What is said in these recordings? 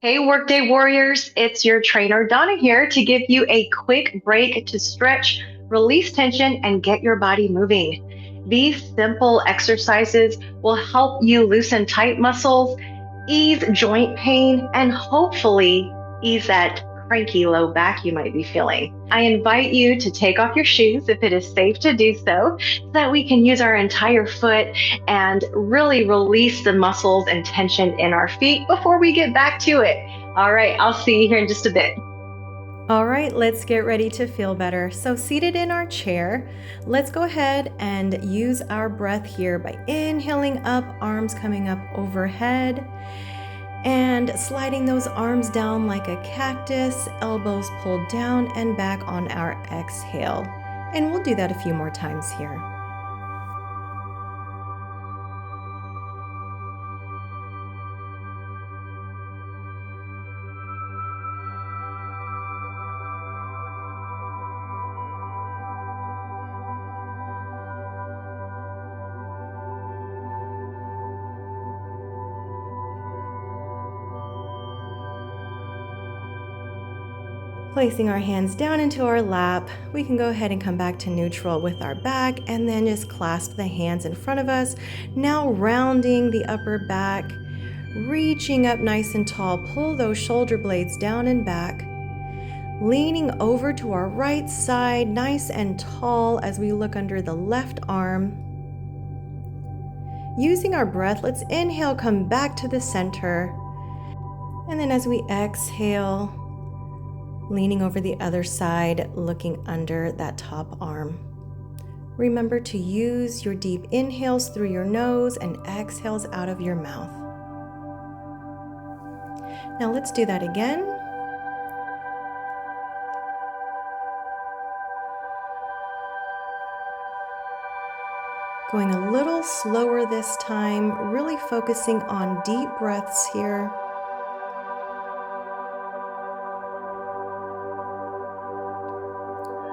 Hey, Workday Warriors, it's your trainer Donna here to give you a quick break to stretch, release tension, and get your body moving. These simple exercises will help you loosen tight muscles, ease joint pain, and hopefully ease that cranky low back you might be feeling. I invite you to take off your shoes if it is safe to do so that we can use our entire foot and really release the muscles and tension in our feet before we get back to it. All right, I'll see you here in just a bit. All right, let's get ready to feel better. So seated in our chair, let's go ahead and use our breath here by inhaling up, arms coming up overhead, and sliding those arms down like a cactus, elbows pulled down and back on our exhale. And we'll do that a few more times here. Placing our hands down into our lap, we can go ahead and come back to neutral with our back and then just clasp the hands in front of us. Now rounding the upper back, reaching up nice and tall, pull those shoulder blades down and back. Leaning over to our right side, nice and tall as we look under the left arm. Using our breath, let's inhale, come back to the center. And then as we exhale, leaning over the other side, looking under that top arm. Remember to use your deep inhales through your nose and exhales out of your mouth. Now let's do that again. Going a little slower this time, really focusing on deep breaths here.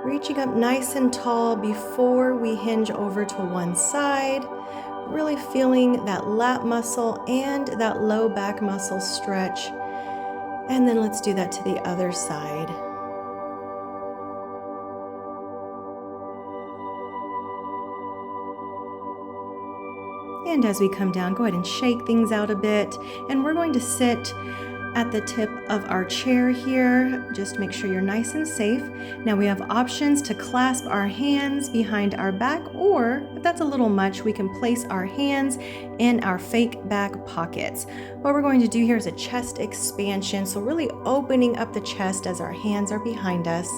Reaching up nice and tall before we hinge over to one side, really feeling that lat muscle and that low back muscle stretch. And then let's do that to the other side. And as we come down, go ahead and shake things out a bit. And we're going to sit at the tip of our chair here. Just make sure you're nice and safe. Now we have options to clasp our hands behind our back, or if that's a little much, we can place our hands in our fake back pockets. What we're going to do here is a chest expansion, so really opening up the chest as our hands are behind us.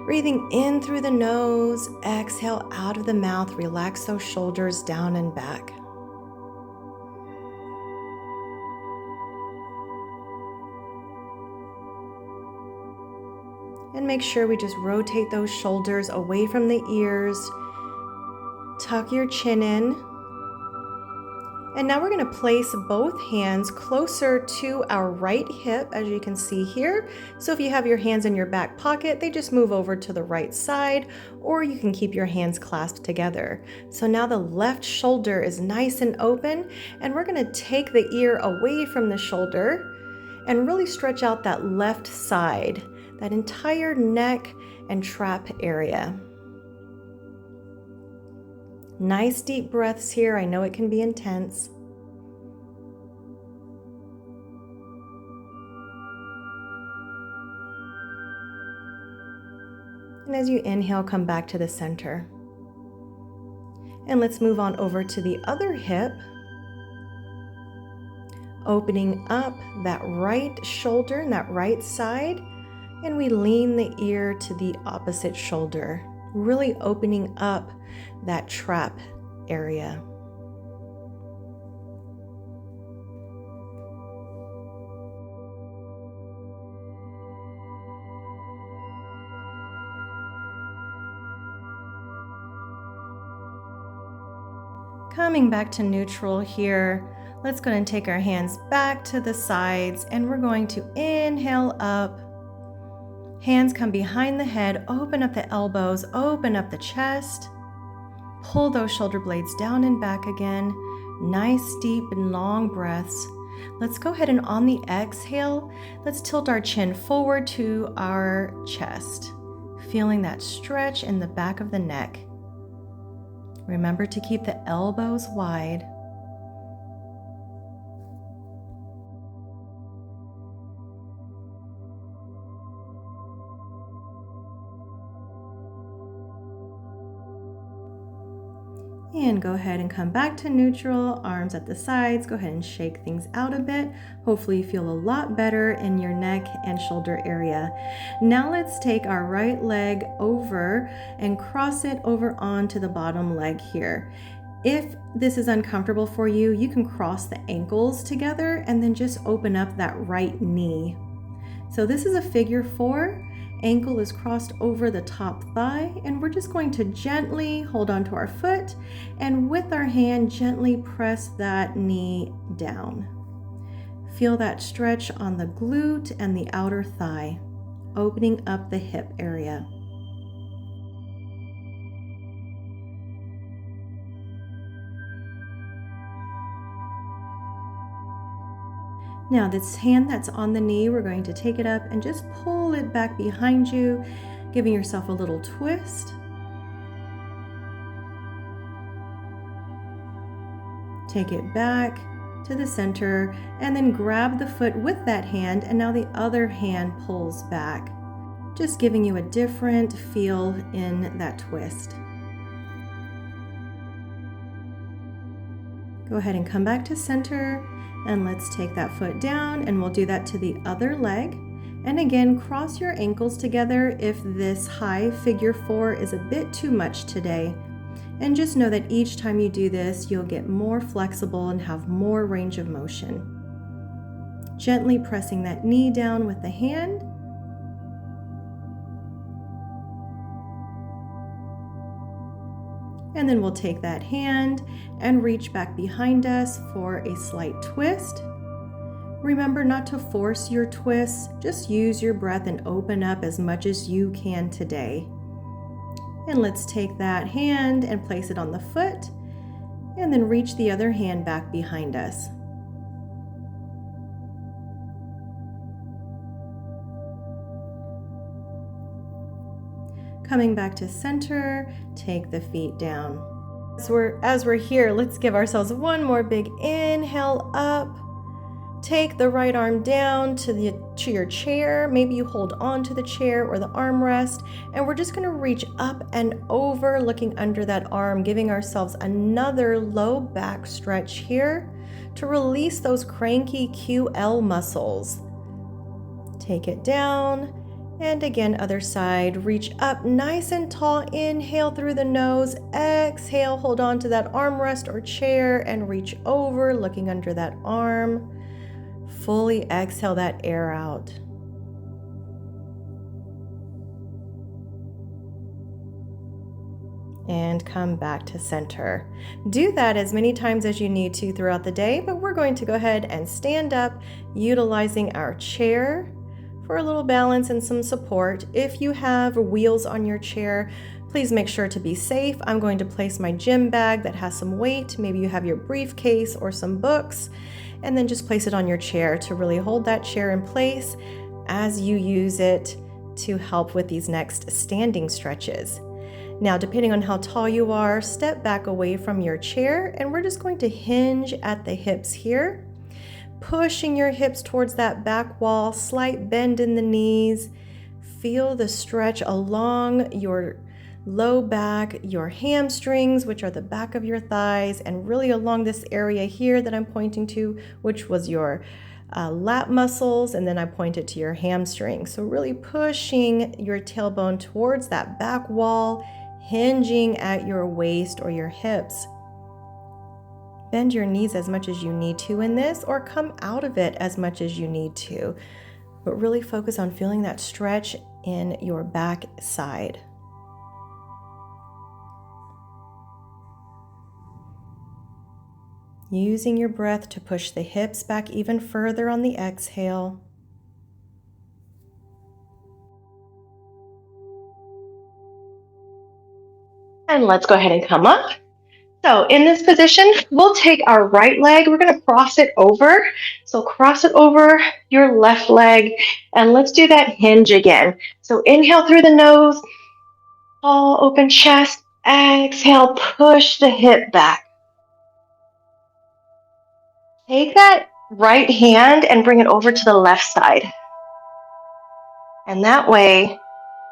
Breathing in through the nose, exhale out of the mouth, relax those shoulders down and back. And make sure we just rotate those shoulders away from the ears. Tuck your chin in. And now we're going to place both hands closer to our right hip, as you can see here. So if you have your hands in your back pocket, they just move over to the right side, or you can keep your hands clasped together. So now the left shoulder is nice and open, and we're going to take the ear away from the shoulder and really stretch out that left side, that entire neck and trap area. Nice deep breaths here. I know it can be intense. And as you inhale, come back to the center. And let's move on over to the other hip. Opening up that right shoulder and that right side. And we lean the ear to the opposite shoulder, really opening up that trap area. Coming back to neutral here, let's go ahead and take our hands back to the sides, and we're going to inhale up. Hands come behind the head, open up the elbows, open up the chest. Pull those shoulder blades down and back again. Nice, deep, and long breaths. Let's go ahead and on the exhale, let's tilt our chin forward to our chest, feeling that stretch in the back of the neck. Remember to keep the elbows wide. And go ahead and come back to neutral, arms at the sides. Go ahead and shake things out a bit. Hopefully you feel a lot better in your neck and shoulder area. Now let's take our right leg over and cross it over onto the bottom leg here. If this is uncomfortable for you, you can cross the ankles together and then just open up that right knee. So this is a figure 4. Ankle is crossed over the top thigh, and we're just going to gently hold onto our foot and with our hand gently press that knee down. Feel that stretch on the glute and the outer thigh, opening up the hip area. Now this hand that's on the knee, we're going to take it up and just pull it back behind you, giving yourself a little twist. Take it back to the center and then grab the foot with that hand, and now the other hand pulls back, just giving you a different feel in that twist. Go ahead and come back to center. And let's take that foot down, and we'll do that to the other leg. And again, cross your ankles together if this high figure 4 is a bit too much today. And just know that each time you do this, you'll get more flexible and have more range of motion. Gently pressing that knee down with the hand. And then we'll take that hand and reach back behind us for a slight twist. Remember not to force your twists, just use your breath and open up as much as you can today. And let's take that hand and place it on the foot, and then reach the other hand back behind us. Coming back to center, take the feet down. As we're here, let's give ourselves one more big inhale up. Take the right arm down to your chair. Maybe you hold on to the chair or the armrest, and we're just going to reach up and over, looking under that arm, giving ourselves another low back stretch here to release those cranky QL muscles. Take it down. And again, other side, reach up nice and tall, inhale through the nose, exhale, hold on to that armrest or chair and reach over, looking under that arm. Fully exhale that air out. And come back to center. Do that as many times as you need to throughout the day, but we're going to go ahead and stand up, utilizing our chair for a little balance and some support. If you have wheels on your chair, please make sure to be safe. I'm going to place my gym bag that has some weight. Maybe you have your briefcase or some books, and then just place it on your chair to really hold that chair in place as you use it to help with these next standing stretches. Now, depending on how tall you are, step back away from your chair, and we're just going to hinge at the hips here. Pushing your hips towards that back wall, slight bend in the knees. Feel the stretch along your low back, your hamstrings, which are the back of your thighs, and really along this area here that I'm pointing to, which was your lat muscles, and then I pointed to your hamstrings. So really pushing your tailbone towards that back wall, hinging at your waist or your hips. Bend your knees as much as you need to in this, or come out of it as much as you need to. But really focus on feeling that stretch in your back side. Using your breath to push the hips back even further on the exhale. And let's go ahead and come up. So in this position, we'll take our right leg, we're gonna cross it over. So cross it over your left leg, and let's do that hinge again. So inhale through the nose, all open chest, exhale, push the hip back. Take that right hand and bring it over to the left side. And that way,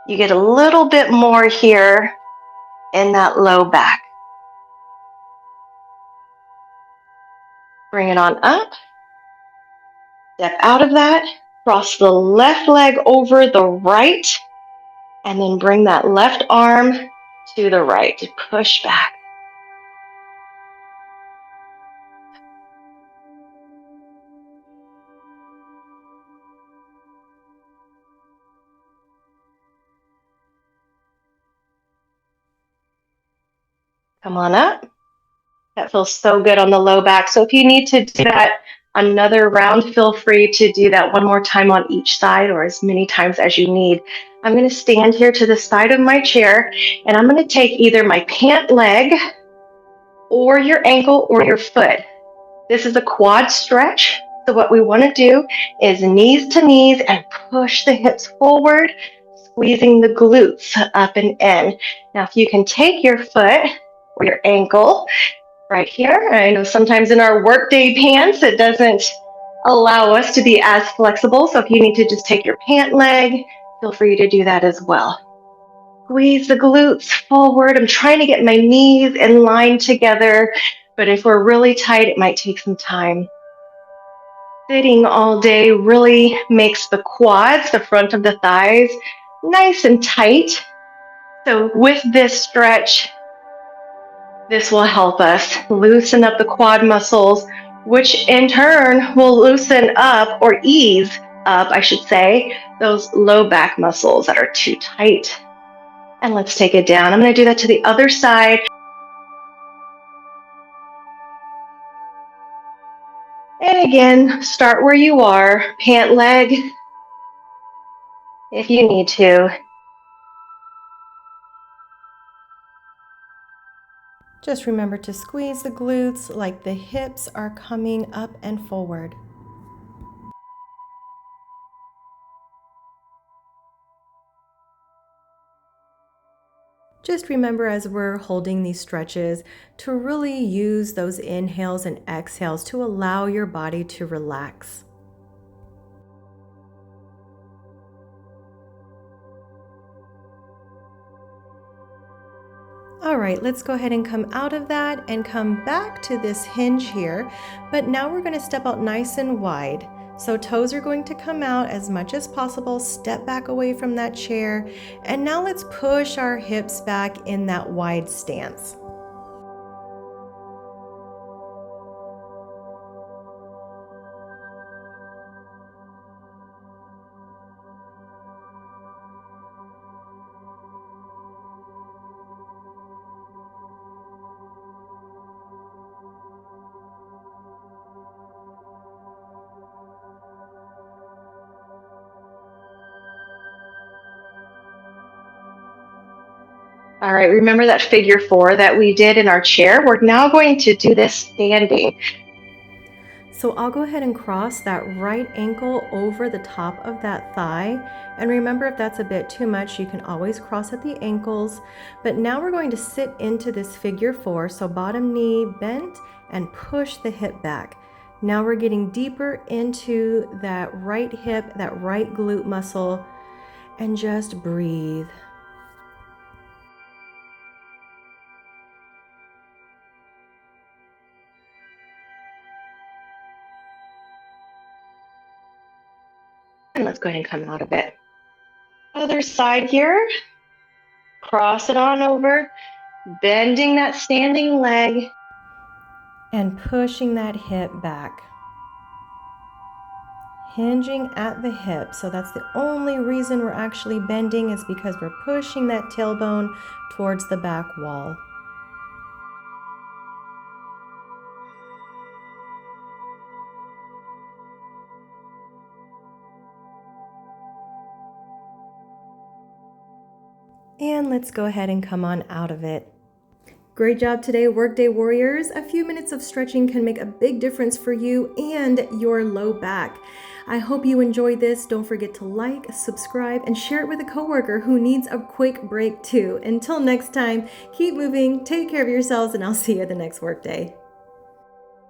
you get a little bit more here in that low back. Bring it on up. Step out of that. Cross the left leg over the right. And then bring that left arm to the right. Push back. Come on up. That feels so good on the low back. So if you need to do that another round, feel free to do that one more time on each side or as many times as you need. I'm going to stand here to the side of my chair and I'm going to take either my pant leg or your ankle or your foot. This is a quad stretch. So what we want to do is knees to knees and push the hips forward, squeezing the glutes up and in. Now, if you can take your foot or your ankle right here. I know sometimes in our workday pants, it doesn't allow us to be as flexible. So if you need to just take your pant leg, feel free to do that as well. Squeeze the glutes forward. I'm trying to get my knees in line together, but if we're really tight, it might take some time. Sitting all day really makes the quads, the front of the thighs, nice and tight. So with this stretch, this will help us loosen up the quad muscles, which in turn will loosen up or ease up, I should say, those low back muscles that are too tight. And let's take it down. I'm going to do that to the other side. And again, start where you are, pant leg if you need to. Just remember to squeeze the glutes like the hips are coming up and forward. Just remember as we're holding these stretches to really use those inhales and exhales to allow your body to relax. All right, let's go ahead and come out of that and come back to this hinge here. But now we're going to step out nice and wide. So toes are going to come out as much as possible, step back away from that chair. And now let's push our hips back in that wide stance. All right, remember that figure 4 that we did in our chair? We're now going to do this standing. So I'll go ahead and cross that right ankle over the top of that thigh. And remember, if that's a bit too much, you can always cross at the ankles. But now we're going to sit into this figure 4. So bottom knee bent and push the hip back. Now we're getting deeper into that right hip, that right glute muscle, and just breathe. And let's go ahead and come out of it. Other side here. Cross it on over, bending that standing leg. And pushing that hip back. Hinging at the hip. So that's the only reason we're actually bending is because we're pushing that tailbone towards the back wall. And let's go ahead and come on out of it. Great job today, Workday Warriors. A few minutes of stretching can make a big difference for you and your low back. I hope you enjoyed this. Don't forget to like, subscribe, and share it with a coworker who needs a quick break too. Until next time, keep moving, take care of yourselves, and I'll see you the next workday.